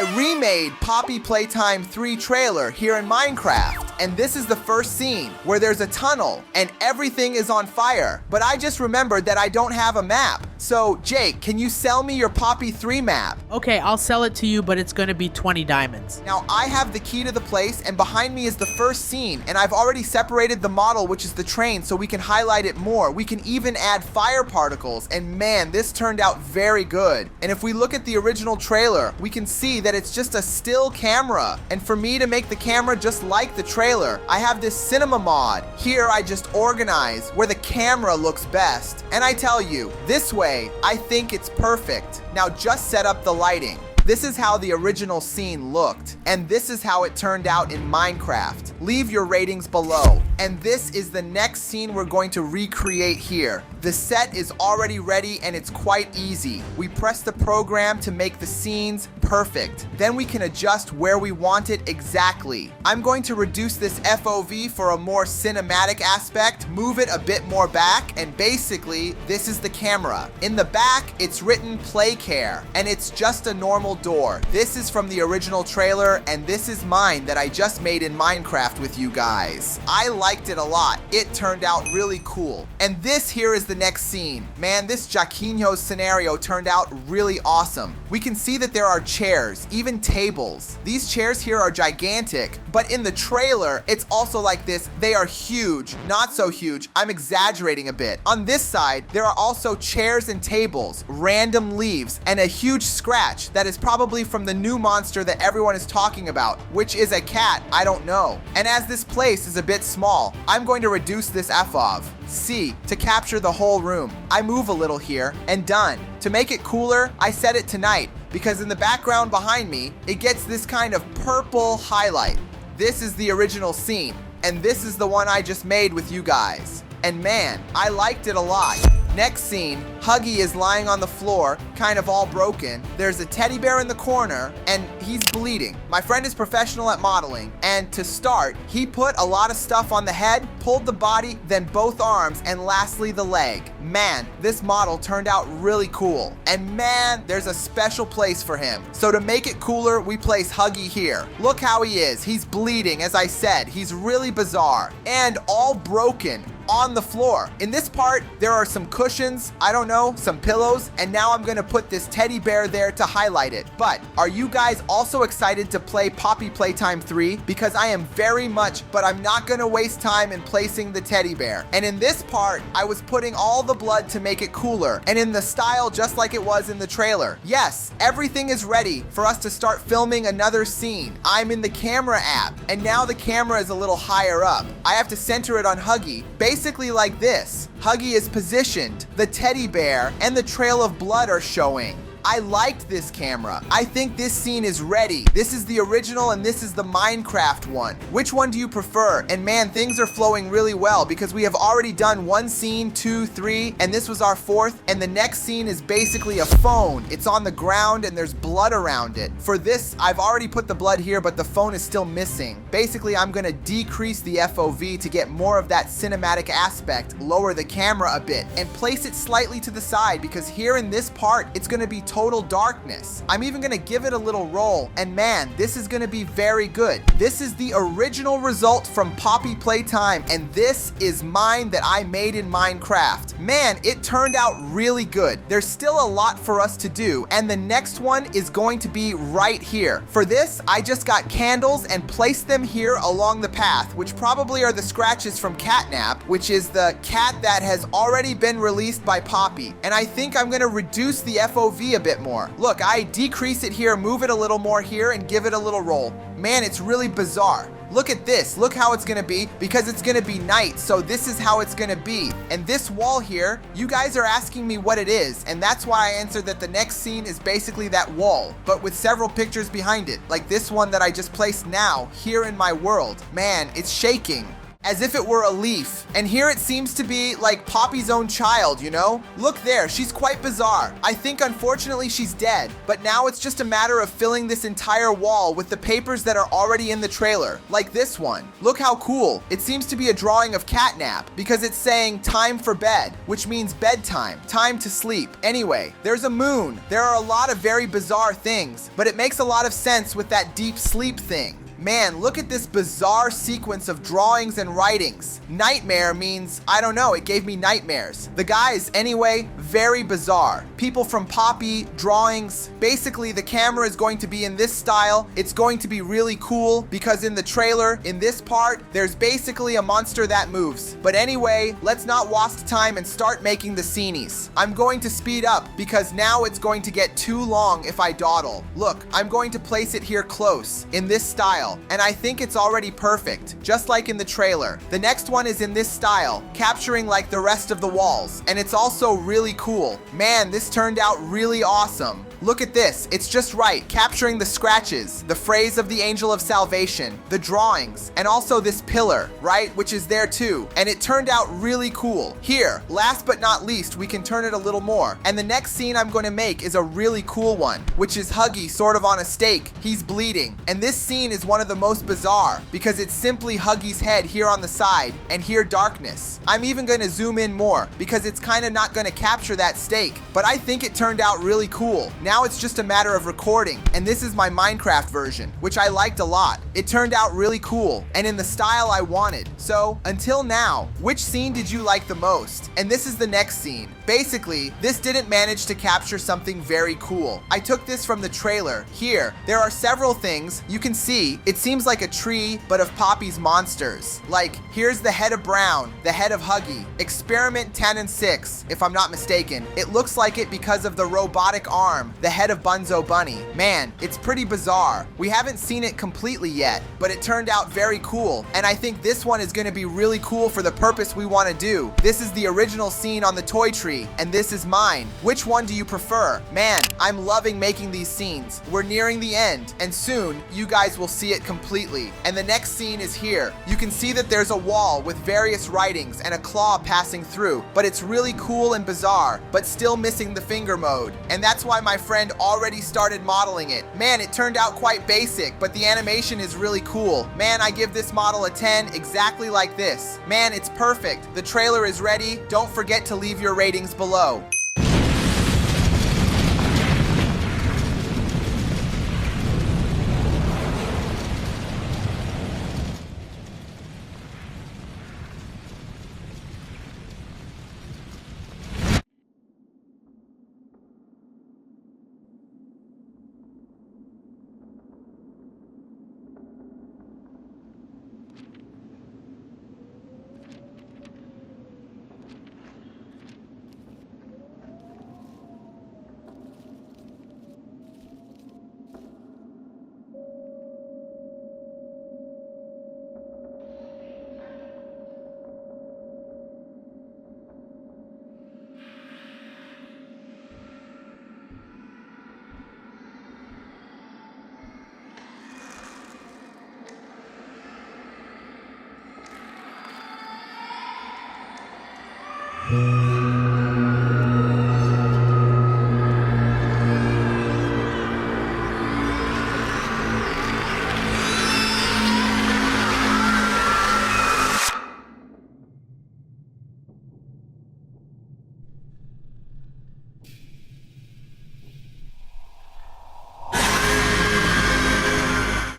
I remade Poppy Playtime 3 trailer here in Minecraft. And this is the first scene where there's a tunnel and everything is on fire. But I just remembered that I don't have a map. So Jake, can you sell me your Poppy 3 map? Okay, I'll sell it to you, but it's gonna be 20 diamonds. Now I have the key to the place, and behind me is the first scene, and I've already separated the model, which is the train, so we can highlight it more. We can even add fire particles, and man, this turned out very good. And if we look at the original trailer, we can see that it's just a still camera. And for me to make the camera just like the trailer, I have this cinema mod. Here I just organize where the camera looks best. And I tell you, this way, I think it's perfect. Now just set up the lighting. This is how the original scene looked, and this is how it turned out in Minecraft. Leave your ratings below. And this is the next scene we're going to recreate here. The set is already ready and it's quite easy. We press the program to make the scenes perfect. Then we can adjust where we want it exactly. I'm going to reduce this FOV for a more cinematic aspect, move it a bit more back, and basically, this is the camera. In the back, it's written Playcare, and it's just a normal door. This is from the original trailer, and this is mine that I just made in Minecraft with you guys. I liked it a lot. It turned out really cool. And this here is the next scene. Man, this Jaquinho scenario turned out really awesome. We can see that there are chairs, even tables. These chairs here are gigantic, but in the trailer, it's also like this. They are huge, not so huge. I'm exaggerating a bit. On this side, there are also chairs and tables, random leaves, and a huge scratch that is probably from the new monster that everyone is talking about, which is a cat, I don't know. And as this place is a bit small, I'm going to reduce this FOV. C, to capture the whole room. I move a little here, and done. To make it cooler, I set it to night, because in the background behind me, it gets this kind of purple highlight. This is the original scene, and this is the one I just made with you guys. And man, I liked it a lot. Next scene, Huggy is lying on the floor, kind of all broken. There's a teddy bear in the corner, and he's bleeding. My friend is professional at modeling, and to start, he put a lot of stuff on the head, pulled the body, then both arms, and lastly the leg. Man, this model turned out really cool. And man, there's a special place for him. So to make it cooler, we place Huggy here. Look how he is. He's bleeding, as I said. He's really bizarre, and all broken on the floor. In this part, there are some cushions, I don't know, some pillows, and now I'm gonna put this teddy bear there to highlight it. But are you guys also excited to play Poppy Playtime 3? Because I am very much, but I'm not gonna waste time in placing the teddy bear. And in this part, I was putting all the blood to make it cooler, and in the style just like it was in the trailer. Yes, everything is ready for us to start filming another scene. I'm in the camera app, and now the camera is a little higher up. I have to center it on Huggy, basically like this. Huggy is positioned, the teddy bear and the trail of blood are showing. I liked this camera. I think this scene is ready. This is the original and this is the Minecraft one. Which one do you prefer? And man, things are flowing really well because we have already done one scene, 2, 3, and this was our 4th. And the next scene is basically a phone. It's on the ground and there's blood around it. For this, I've already put the blood here, but the phone is still missing. Basically, I'm gonna decrease the FOV to get more of that cinematic aspect, lower the camera a bit, and place it slightly to the side because here in this part, it's gonna be total darkness. I'm even gonna give it a little roll, and man, this is gonna be very good. This is the original result from Poppy Playtime, and this is mine that I made in Minecraft. Man, it turned out really good. There's still a lot for us to do, and the next one is going to be right here. For this, I just got candles and placed them here along the path, which probably are the scratches from Catnap, which is the cat that has already been released by Poppy. And I think I'm gonna reduce the FOV a bit more. Look, I decrease it here, move it a little more here, and give it a little roll. Man, it's really bizarre. Look at this. Look how it's gonna be, because it's gonna be night, so this is how it's gonna be. And this wall here, you guys are asking me what it is, and that's why I answered that the next scene is basically that wall, but with several pictures behind it, like this one that I just placed now, here in my world. Man, it's shaking. as if it were a leaf. And here it seems to be like Poppy's own child, you know? Look there, she's quite bizarre. I think unfortunately she's dead, but now it's just a matter of filling this entire wall with the papers that are already in the trailer, like this one. Look how cool. It seems to be a drawing of Catnap because it's saying time for bed, which means bedtime, time to sleep. Anyway, there's a moon. There are a lot of very bizarre things, but it makes a lot of sense with that deep sleep thing. Man, look at this bizarre sequence of drawings and writings. Nightmare means, I don't know, it gave me nightmares. The guys, anyway, very bizarre. People from Poppy, drawings. Basically, the camera is going to be in this style. It's going to be really cool because in the trailer, in this part, there's basically a monster that moves. But anyway, let's not waste time and start making the scenes. I'm going to speed up because now it's going to get too long if I dawdle. Look, I'm going to place it here close, in this style. And I think it's already perfect, just like in the trailer. The next one is in this style, capturing like the rest of the walls, and it's also really cool. Man, this turned out really awesome. Look at this, it's just right, capturing the scratches, the phrase of the angel of salvation, the drawings, and also this pillar, right, which is there too, and it turned out really cool. Here, last but not least, we can turn it a little more, and the next scene I'm going to make is a really cool one, which is Huggy sort of on a stake. He's bleeding, and this scene is one of the most bizarre, because it's simply Huggy's head here on the side, and here darkness. I'm even going to zoom in more, because it's kind of not going to capture that stake, but I think it turned out really cool. Now it's just a matter of recording, and this is my Minecraft version, which I liked a lot. It turned out really cool, and in the style I wanted. So, until now, which scene did you like the most? And this is the next scene. Basically, this didn't manage to capture something very cool. I took this from the trailer. Here, there are several things. You can see, it seems like a tree, but of Poppy's monsters. Like, here's the head of Brown, the head of Huggy. Experiment 10 and 6, if I'm not mistaken. It looks like it because of the robotic arm, the head of Bunzo Bunny. Man, it's pretty bizarre. We haven't seen it completely yet, but it turned out very cool, and I think this one is going to be really cool for the purpose we want to do. This is the original scene on the toy tree, and this is mine. Which one do you prefer? Man, I'm loving making these scenes. We're nearing the end, and soon, you guys will see it completely. And the next scene is here. You can see that there's a wall with various writings and a claw passing through, but it's really cool and bizarre, but still missing the finger mode. And that's why my friend already started modeling it. Man, it turned out quite basic, but the animation is really cool. Man, I give this model a 10 exactly like this. Man, it's perfect. The trailer is ready. Don't forget to leave your ratings below.